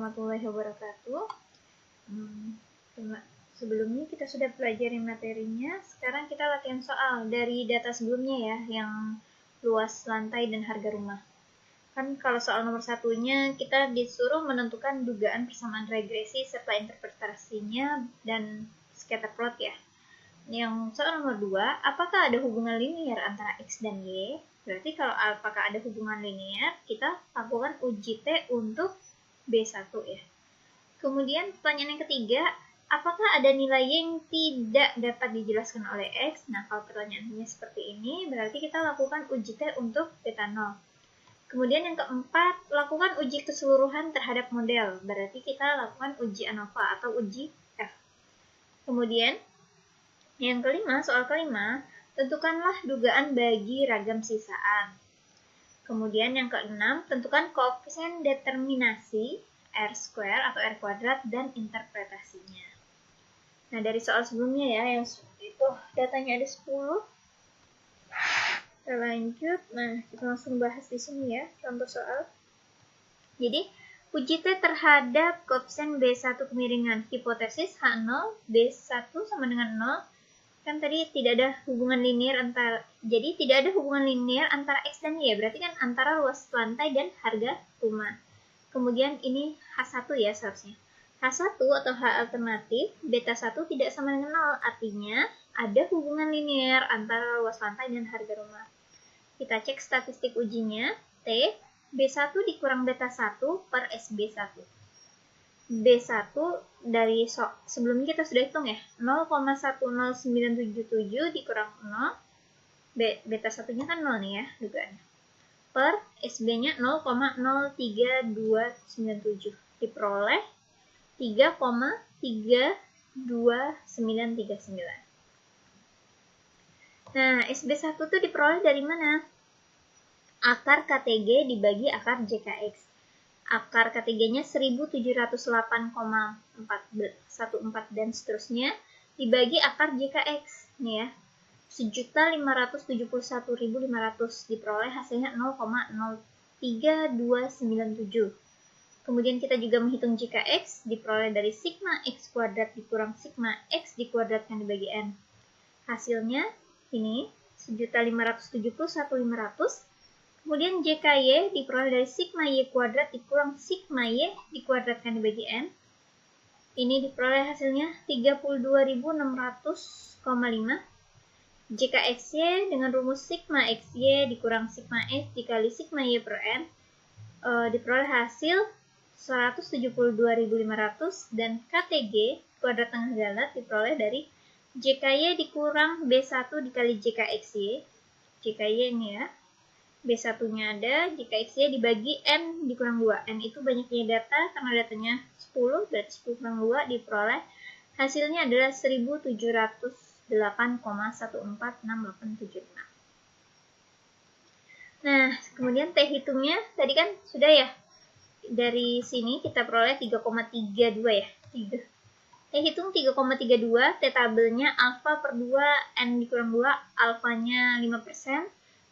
warahmatullahi wabarakatuh. Sebelumnya kita sudah pelajari materinya, sekarang kita latihan soal dari data sebelumnya ya, yang luas lantai dan harga rumah. Kan kalau soal nomor satunya kita disuruh menentukan dugaan persamaan regresi serta interpretasinya dan scatter plot ya. Yang soal nomor 2, apakah ada hubungan linear antara X dan Y? Berarti kalau apakah ada hubungan linear, kita lakukan uji T untuk B1 ya. Kemudian pertanyaan yang ketiga, apakah ada nilai yang tidak dapat dijelaskan oleh X? Nah, kalau pertanyaannya seperti ini, berarti kita lakukan uji T untuk beta 0. Kemudian yang keempat, lakukan uji keseluruhan terhadap model. Berarti kita lakukan uji ANOVA atau uji F. Kemudian yang kelima, soal kelima, tentukanlah dugaan bagi ragam sisaan. Kemudian yang keenam, tentukan koefisien determinasi R² atau R kuadrat dan interpretasinya. Nah, dari soal sebelumnya ya, yang itu datanya ada 10. Kita lanjut. Nah, kita langsung bahas di sini ya, contoh soal. Jadi, uji T terhadap koefisien B1 kemiringan. Hipotesis H0, B1 sama dengan 0. Kan tadi tidak ada hubungan linear antara, jadi tidak ada hubungan linear antara X dan Y, berarti kan antara luas lantai dan harga rumah. Kemudian ini H1 ya seharusnya. H1 atau H alternatif, beta 1 tidak sama dengan 0, artinya ada hubungan linear antara luas lantai dan harga rumah. Kita cek statistik ujinya, T, B1 dikurang beta 1 per SB1. B1 dari sebelumnya kita sudah hitung ya, 0,10977 dikurang 0, beta 1-nya kan 0 nih ya, dugaannya. Per SB-nya 0,03297, diperoleh 3,32939. Nah, SB1 tuh diperoleh dari mana? Akar KTG dibagi akar JKX. Akar KTG-nya 1708,414 dan seterusnya dibagi akar JKX nih ya, 1.571.500, diperoleh hasilnya 0,03297. Kemudian kita juga menghitung JKX, diperoleh dari sigma X kuadrat dikurang sigma X dikuadratkan dibagi N. Hasilnya ini 1.571.500. Kemudian JKY diperoleh dari sigma Y kuadrat dikurang sigma Y dikuadratkan dibagi N. Ini diperoleh hasilnya 32.600,5. JKXY dengan rumus sigma XY dikurang sigma X dikali sigma Y per N diperoleh hasil 172.500, dan KTG kuadrat tengah galat diperoleh dari JKY dikurang B1 dikali JKXY. JKY ini ya. B1-nya ada, JKX-nya dibagi N dikurang 2. N itu banyaknya data, karena datanya 10, berarti 10 kurang 2 diperoleh. Hasilnya adalah 1708,1446876. Nah, kemudian T hitungnya, tadi kan sudah ya. Dari sini kita peroleh 3,32 ya. T hitung 3,32, T tabelnya alfa per 2, N dikurang 2, alfanya 5%.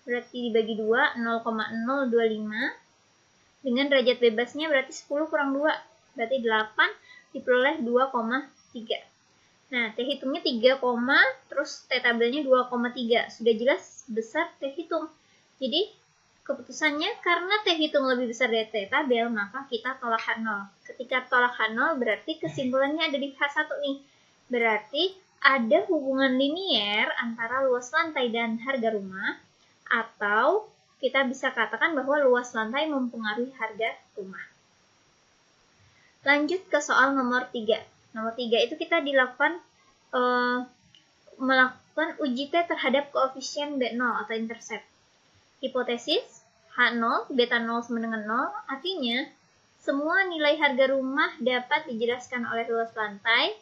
Berarti dibagi 2, 0,025. Dengan derajat bebasnya berarti 10 kurang 2. Berarti 8 diperoleh 2,3. Nah, T hitungnya 3, terus T tabelnya 2,3. Sudah jelas besar T hitung. Jadi, keputusannya karena T hitung lebih besar dari T tabel, maka kita tolak H0. Ketika tolak H0 berarti kesimpulannya ada di H1 nih. Berarti ada hubungan linier antara luas lantai dan harga rumah, atau kita bisa katakan bahwa luas lantai mempengaruhi harga rumah. Lanjut ke soal nomor 3. Nomor 3 itu kita melakukan uji T terhadap koefisien B0 atau intercept. Hipotesis H0, beta 0 sama dengan 0, artinya semua nilai harga rumah dapat dijelaskan oleh luas lantai.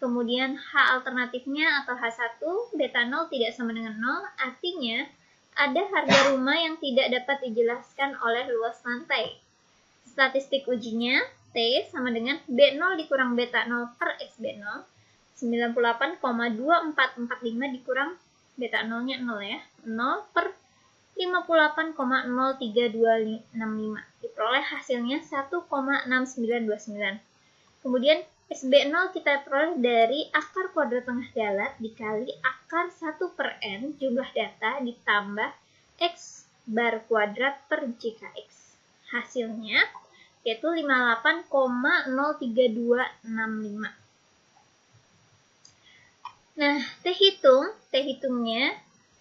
Kemudian H alternatifnya atau H1, beta 0 tidak sama dengan 0, artinya ada harga rumah yang tidak dapat dijelaskan oleh luas lantai. Statistik ujinya, T sama dengan B0 dikurang beta 0 per SB0, 98,2445 dikurang beta 0-nya 0 ya, 0 per 58,03265. Diperoleh hasilnya 1,6929. Kemudian SB0 kita peroleh dari akar kuadrat tengah galat dikali akar 1/n jumlah data ditambah X bar kuadrat per JKX. Hasilnya yaitu 58,03265. Nah, T hitungnya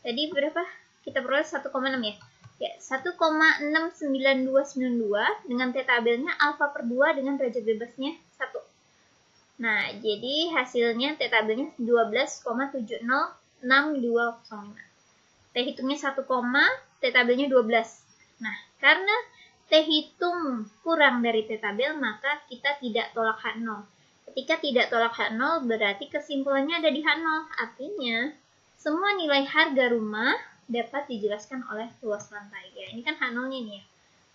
tadi berapa? Kita peroleh 1,6 ya. Ya, 1,69292 dengan T tabelnya alfa per 2 dengan derajat bebasnya 1. Nah, jadi hasilnya T tabelnya 12,706205. T hitungnya 1, T tabelnya 12. Nah, karena T hitung kurang dari T tabel, maka kita tidak tolak H0. Ketika tidak tolak H0, berarti kesimpulannya ada di H0. Artinya, semua nilai harga rumah dapat dijelaskan oleh luas lantai. Ya, ini kan H0-nya nih ya.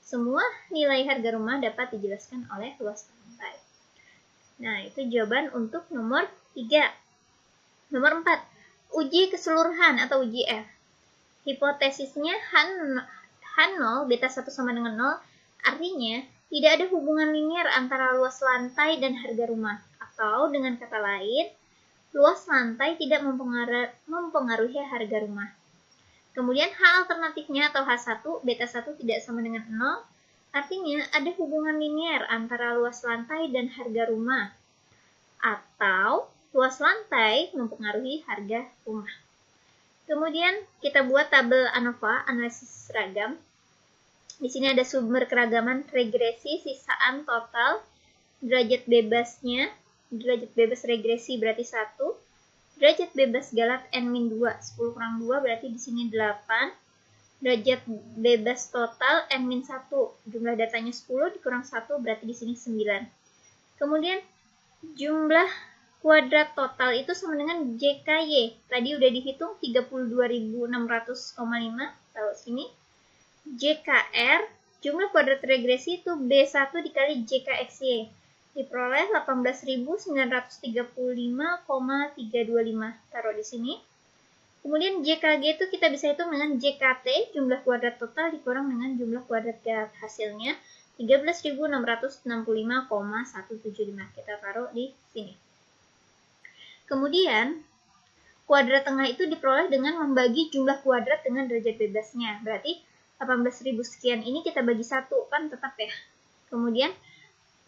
Semua nilai harga rumah dapat dijelaskan oleh luas lantai. Nah, itu jawaban untuk nomor 3. Nomor 4, uji keseluruhan atau uji F. Hipotesisnya H0 beta 1 sama dengan 0, artinya tidak ada hubungan linier antara luas lantai dan harga rumah. Atau dengan kata lain, luas lantai tidak mempengaruhi harga rumah. Kemudian H alternatifnya atau H1 beta 1 tidak sama dengan 0, artinya ada hubungan linier antara luas lantai dan harga rumah. Atau luas lantai mempengaruhi harga rumah. Kemudian kita buat tabel ANOVA, analisis seragam. Di sini ada sumber keragaman regresi, sisaan, total, derajat bebasnya, derajat bebas regresi berarti 1, derajat bebas galat N-2, 10 kurang 2 berarti di sini 8, derajat bebas total N-1, jumlah datanya 10 dikurang 1 berarti di sini 9. Kemudian jumlah kuadrat total itu sama dengan JKY. Tadi udah dihitung 32.600,5, taruh sini. JKR, jumlah kuadrat regresi itu B1 dikali JKXY. Diperoleh 18.935,325, taruh di sini. Kemudian JKG itu kita bisa hitung dengan JKT, jumlah kuadrat total dikurang dengan jumlah kuadrat galat. Hasilnya 13.665,175. Kita taruh di sini. Kemudian, kuadrat tengah itu diperoleh dengan membagi jumlah kuadrat dengan derajat bebasnya. Berarti 18.000 sekian ini kita bagi 1, kan tetap ya. Kemudian,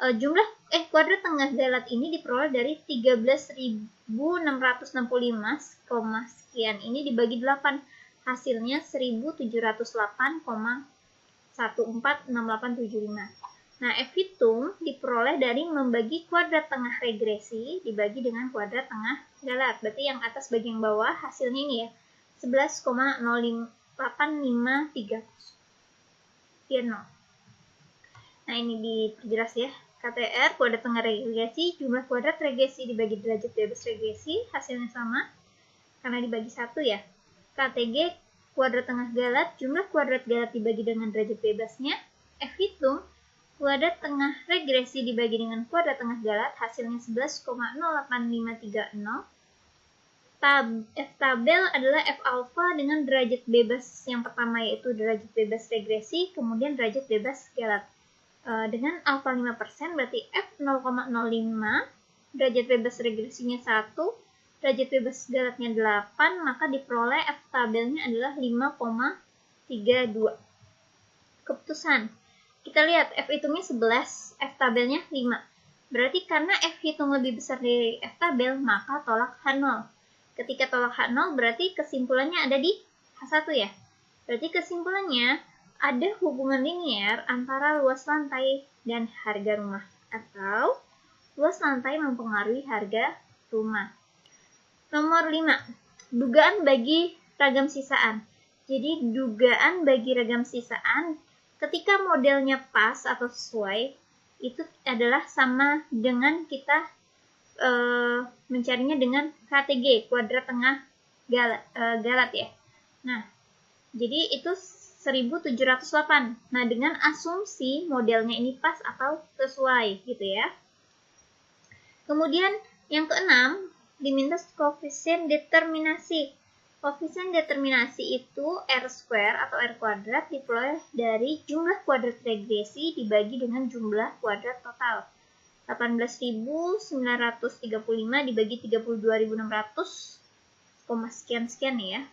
jumlah kuadrat tengah galat ini diperoleh dari 13.665, sekian ini dibagi 8. Hasilnya 1.708,146875. Nah, F hitung diperoleh dari membagi kuadrat tengah regresi dibagi dengan kuadrat tengah galat. Berarti yang atas bagi yang bawah, hasilnya ini ya, 11,08530. Nah, ini diperjelas ya. KTR, kuadrat tengah regresi, jumlah kuadrat regresi dibagi derajat bebas regresi, hasilnya sama, karena dibagi 1 ya. KTG, kuadrat tengah galat, jumlah kuadrat galat dibagi dengan derajat bebasnya. F hitung, kuadrat tengah regresi dibagi dengan kuadrat tengah galat, hasilnya 11,08530. F tabel adalah F alfa dengan derajat bebas yang pertama yaitu derajat bebas regresi, kemudian derajat bebas galat. Dengan alfa 5% berarti F 0,05, derajat bebas regresinya 1, derajat bebas galatnya 8, maka diperoleh F tabelnya adalah 5,32. Keputusan. Kita lihat F hitungnya 11, F tabelnya 5. Berarti karena F hitung lebih besar dari F tabel, maka tolak H0. Ketika tolak H0 berarti kesimpulannya ada di H1 ya. Berarti kesimpulannya ada hubungan linier antara luas lantai dan harga rumah. Atau luas lantai mempengaruhi harga rumah. Nomor 5. Dugaan bagi ragam sisaan. Jadi dugaan bagi ragam sisaan ketika modelnya pas atau sesuai, itu adalah sama dengan kita mencarinya dengan KTG, kuadrat tengah galat ya. Nah, jadi itu 1708. Nah, dengan asumsi modelnya ini pas atau sesuai gitu ya. Kemudian yang keenam, diminta koefisien determinasi. Koefisien determinasi itu R square atau R kuadrat diperoleh dari jumlah kuadrat regresi dibagi dengan jumlah kuadrat total. 18.935 dibagi 32.600, sekian-sekian ya.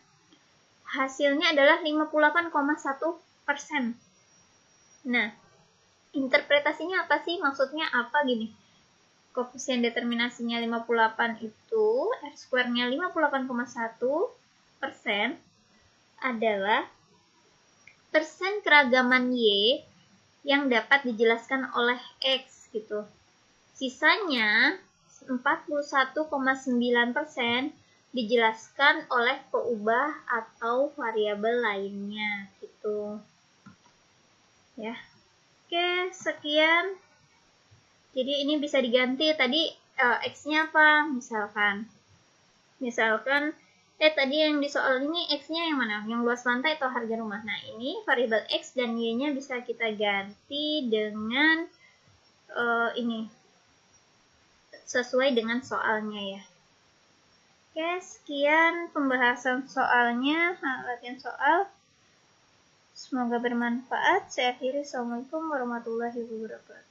Hasilnya adalah 58,1%. Nah, interpretasinya apa sih? Maksudnya apa gini? Koefisien determinasinya 58 itu, R square-nya 58,1% adalah persen keragaman Y yang dapat dijelaskan oleh X gitu. Sisanya 41,9% dijelaskan oleh peubah atau variabel lainnya gitu. Ya. Oke, sekian. Jadi ini bisa diganti tadi X-nya apa? Misalkan tadi yang di soal ini X-nya yang mana? Yang luas lantai atau harga rumah? Nah, ini variabel X dan Y-nya bisa kita ganti dengan ini. Sesuai dengan soalnya ya. Oke, sekian pembahasan soalnya, latihan soal. Semoga bermanfaat. Saya akhiri. Assalamualaikum warahmatullahi wabarakatuh.